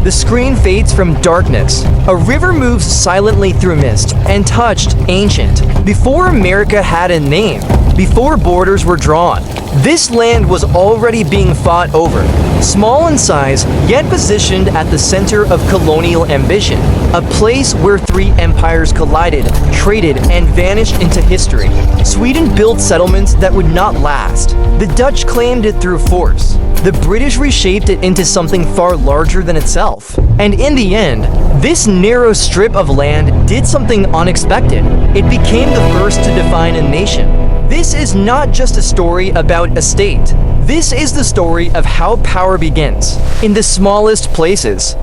the screen fades from darkness. A river moves silently through mist, untouched, ancient. Before America had a name, before borders were drawn, this land was already being fought over. Small in size, yet positioned at the center of colonial ambition. A place where three empires collided, traded, and vanished into history. Sweden built settlements that would not last. The Dutch claimed it through force. The British reshaped it into something far larger than itself. And in the end, this narrow strip of land did something unexpected. It became the first to define a nation. This is not just a story about a state. This is the story of how power begins, in the smallest places.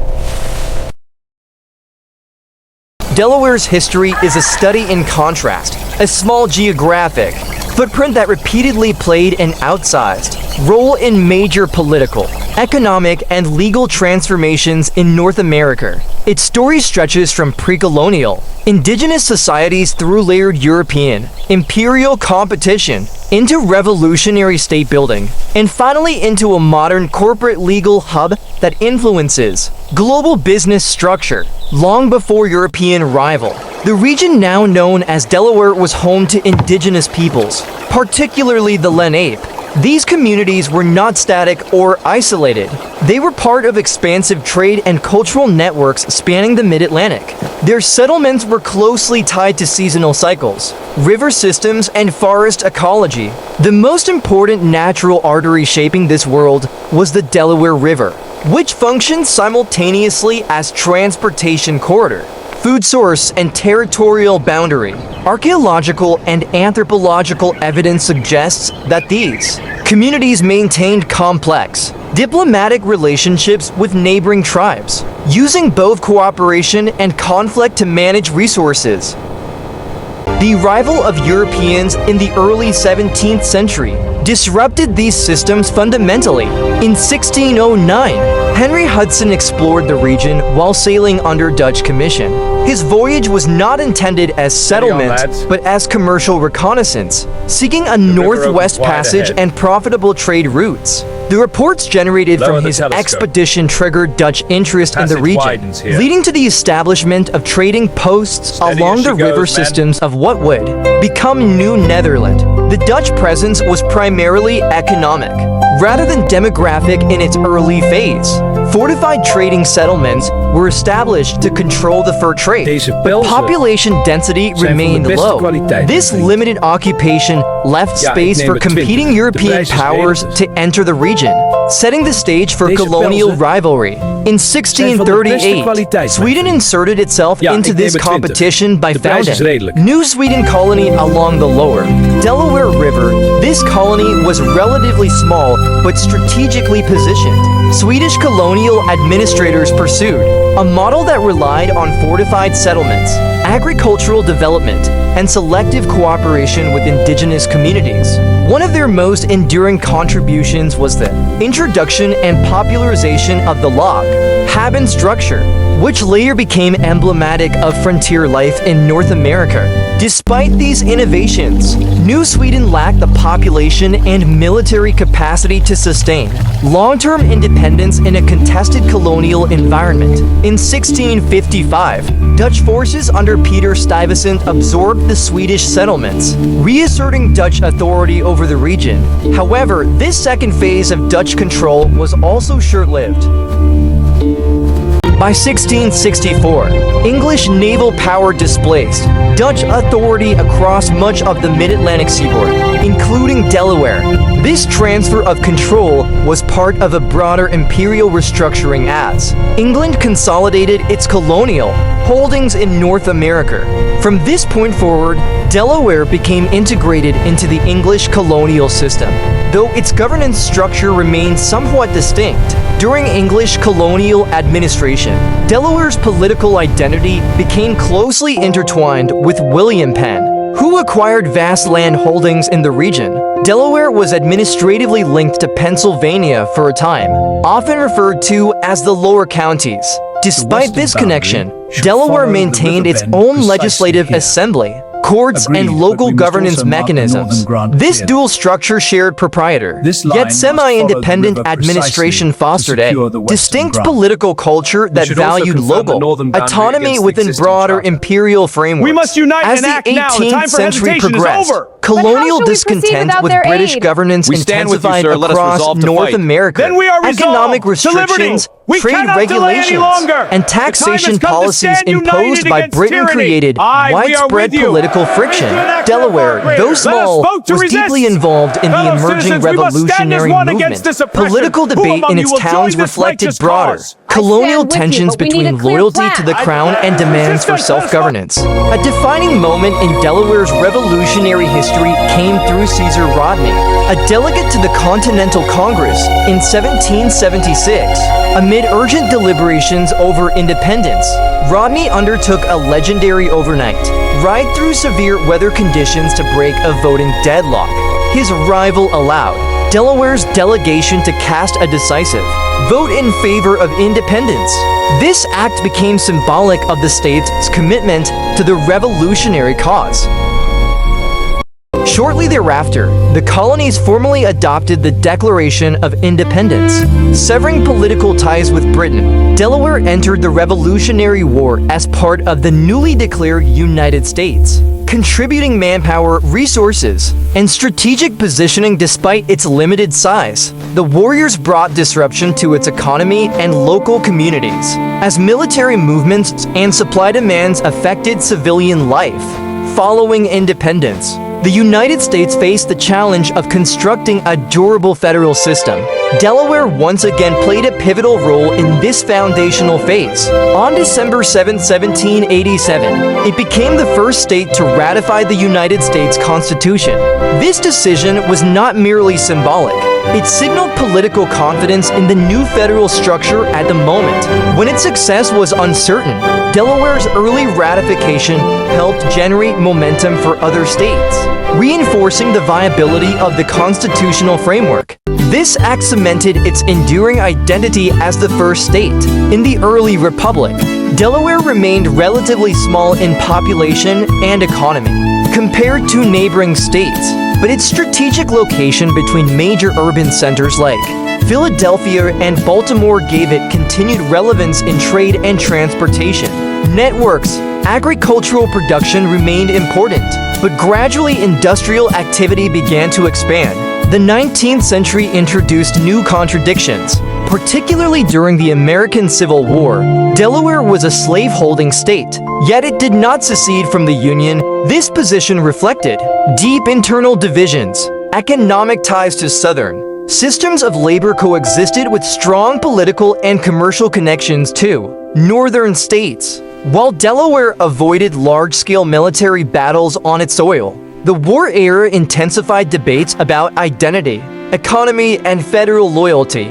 Delaware's history is a study in contrast, a small geographic footprint that repeatedly played an outsized role in major political, economic, and legal transformations in North America. Its story stretches from pre-colonial, indigenous societies through layered European, imperial competition, into revolutionary state building, and finally into a modern corporate legal hub that influences global business structure. Long before European rival, the region now known as Delaware was home to indigenous peoples, particularly the Lenape. These communities were not static or isolated. They were part of expansive trade and cultural networks spanning the mid-Atlantic. Their settlements were closely tied to seasonal cycles, river systems, and forest ecology. The most important natural artery shaping this world was the Delaware River, which functioned simultaneously as transportation corridor, food source, and territorial boundary. Archaeological and anthropological evidence suggests that these communities maintained complex diplomatic relationships with neighboring tribes, using both cooperation and conflict to manage resources. The arrival of Europeans in the early 17th century disrupted these systems fundamentally. In 1609, Henry Hudson explored the region while sailing under Dutch commission. His voyage was not intended as settlement, but as commercial reconnaissance, seeking a northwest passage and profitable trade routes. The reports generated from his expedition triggered Dutch interest in the region, leading to the establishment of trading posts along the river systems of what would become New Netherland. The Dutch presence was primarily economic, rather than demographic in its early phase. Fortified trading settlements were established to control the fur trade, but population density remained low. This limited occupation left space for competing European powers to enter the region, setting the stage for colonial rivalry. In 1638, Sweden inserted itself into this competition by founding New Sweden colony along the lower Delaware River. This colony was relatively small but strategically positioned. Swedish colonial administrators pursued a model that relied on fortified settlements, agricultural development, and selective cooperation with indigenous communities. One of their most enduring contributions was the introduction and popularization of the log cabin structure, which later became emblematic of frontier life in North America. Despite these innovations, New Sweden lacked the population and military capacity to sustain long-term independence in a contested colonial environment. In 1655, Dutch forces under Peter Stuyvesant absorbed the Swedish settlements, reasserting Dutch authority over the region. However, this second phase of Dutch control was also short-lived. By 1664, English naval power displaced Dutch authority across much of the mid-Atlantic seaboard, including Delaware. This transfer of control was part of a broader imperial restructuring as England consolidated its colonial holdings in North America. From this point forward, Delaware became integrated into the English colonial system, though its governance structure remained somewhat distinct. During English colonial administration, Delaware's political identity became closely intertwined with William Penn, who acquired vast land holdings in the region. Delaware was administratively linked to Pennsylvania for a time, often referred to as the Lower Counties. Despite this connection, Delaware maintained its own legislative assembly, courts and local governance mechanisms. This dual structure shared proprietor, yet semi-independent administration fostered a distinct political culture that valued local autonomy within broader imperial frameworks. We must unite As and the act now. The time 18th for century hesitation is progressed, over. colonial But how should we proceed discontent without with their British aid? governance We stand with you, intensified sir. Let us across resolve to North fight. America. Then we are resolved Economic to liberty. restrictions, We trade cannot delay any regulations, longer. and The time has taxation come to policies stand united imposed by against Britain tyranny. created Aye, we are widespread with you. political friction. Into an act of Delaware, war, though Let us small, vote to was resist. deeply involved in the Fellow emerging citizens, we must stand as revolutionary one movement. against this oppression. Political Who debate among in you its will join towns this reflected righteous broader cause? colonial with you, tensions but we need a between clear loyalty to the plan. crown and demands for self-governance. A defining moment in Delaware's revolutionary history came through Caesar Rodney, a delegate to the Continental Congress in 1776. Amid urgent deliberations over independence, Rodney undertook a legendary overnight ride through severe weather conditions to break a voting deadlock. His rival allowed Delaware's delegation to cast a decisive vote in favor of independence. This act became symbolic of the state's commitment to the revolutionary cause. Shortly thereafter, the colonies formally adopted the Declaration of Independence. Severing political ties with Britain, Delaware entered the Revolutionary War as part of the newly declared United States, contributing manpower, resources, and strategic positioning despite its limited size. The warriors brought disruption to its economy and local communities, as military movements and supply demands affected civilian life. Following independence, the United States faced the challenge of constructing a durable federal system. Delaware once again played a pivotal role in this foundational phase. On December 7, 1787, it became the first state to ratify the United States Constitution. This decision was not merely symbolic. It signaled political confidence in the new federal structure at the moment. When its success was uncertain, Delaware's early ratification helped generate momentum for other states, reinforcing the viability of the constitutional framework. This act cemented its enduring identity as the first state. In the early republic, Delaware remained relatively small in population and economy compared to neighboring states, but its strategic location between major urban centers like Philadelphia and Baltimore gave it continued relevance in trade and transportation. Networks, agricultural production remained important, but gradually industrial activity began to expand. The 19th century introduced new contradictions, particularly during the American Civil War. Delaware was a slave-holding state, yet it did not secede from the Union. This position reflected deep internal divisions, economic ties to Southern systems of labor coexisted with strong political and commercial connections to Northern states. While Delaware avoided large-scale military battles on its soil, the war era intensified debates about identity, economy, and federal loyalty.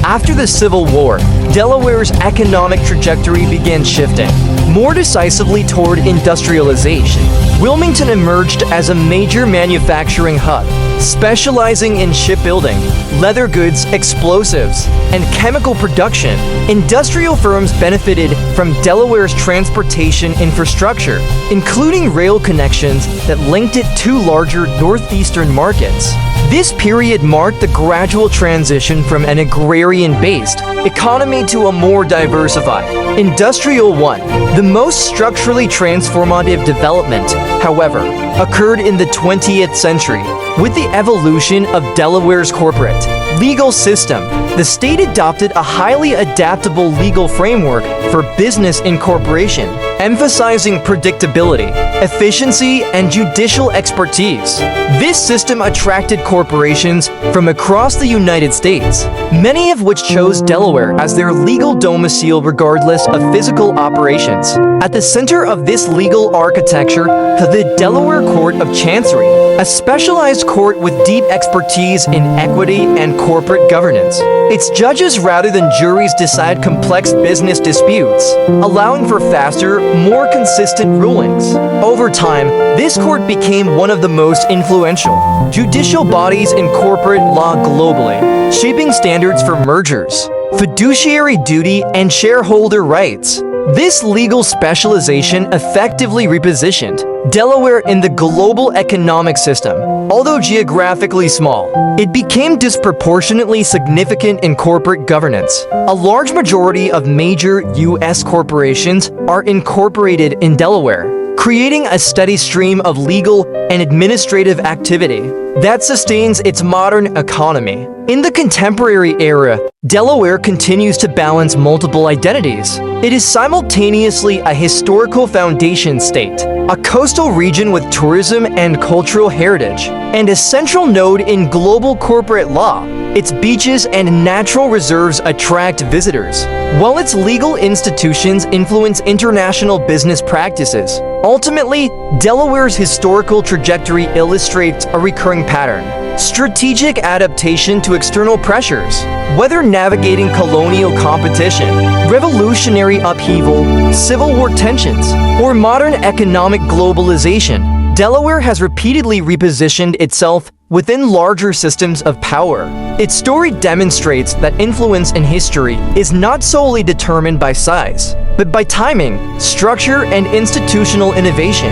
After the Civil War, Delaware's economic trajectory began shifting more decisively toward industrialization. Wilmington emerged as a major manufacturing hub, specializing in shipbuilding, leather goods, explosives, and chemical production. Industrial firms benefited from Delaware's transportation infrastructure, including rail connections that linked it to larger northeastern markets. This period marked the gradual transition from an agrarian-based economy to a more diversified, industrial one. The most structurally transformative development, however, occurred in the 20th century. With the evolution of Delaware's corporate legal system, the state adopted a highly adaptable legal framework for business incorporation, emphasizing predictability, efficiency, and judicial expertise. This system attracted corporations from across the United States, many of which chose Delaware as their legal domicile regardless of physical operations. At the center of this legal architecture, the Delaware Court of Chancery, a specialized court with deep expertise in equity and corporate governance. Its judges rather than juries decide complex business disputes, allowing for faster, more consistent rulings. Over time, this court became one of the most influential judicial bodies in corporate law globally, shaping standards for mergers, fiduciary duty, and shareholder rights. This legal specialization effectively repositioned Delaware in the global economic system. Although geographically small, it became disproportionately significant in corporate governance. A large majority of major U.S. corporations are incorporated in Delaware, creating a steady stream of legal and administrative activity that sustains its modern economy. In the contemporary era, Delaware continues to balance multiple identities. It is simultaneously a historical foundation state, a coastal region with tourism and cultural heritage, and a central node in global corporate law. Its beaches and natural reserves attract visitors, while its legal institutions influence international business practices. Ultimately, Delaware's historical trajectory illustrates a recurring pattern: strategic adaptation to external pressures. Whether navigating colonial competition, revolutionary upheaval, Civil War tensions, or modern economic globalization, Delaware has repeatedly repositioned itself within larger systems of power. Its story demonstrates that influence in history is not solely determined by size, but by timing, structure, and institutional innovation.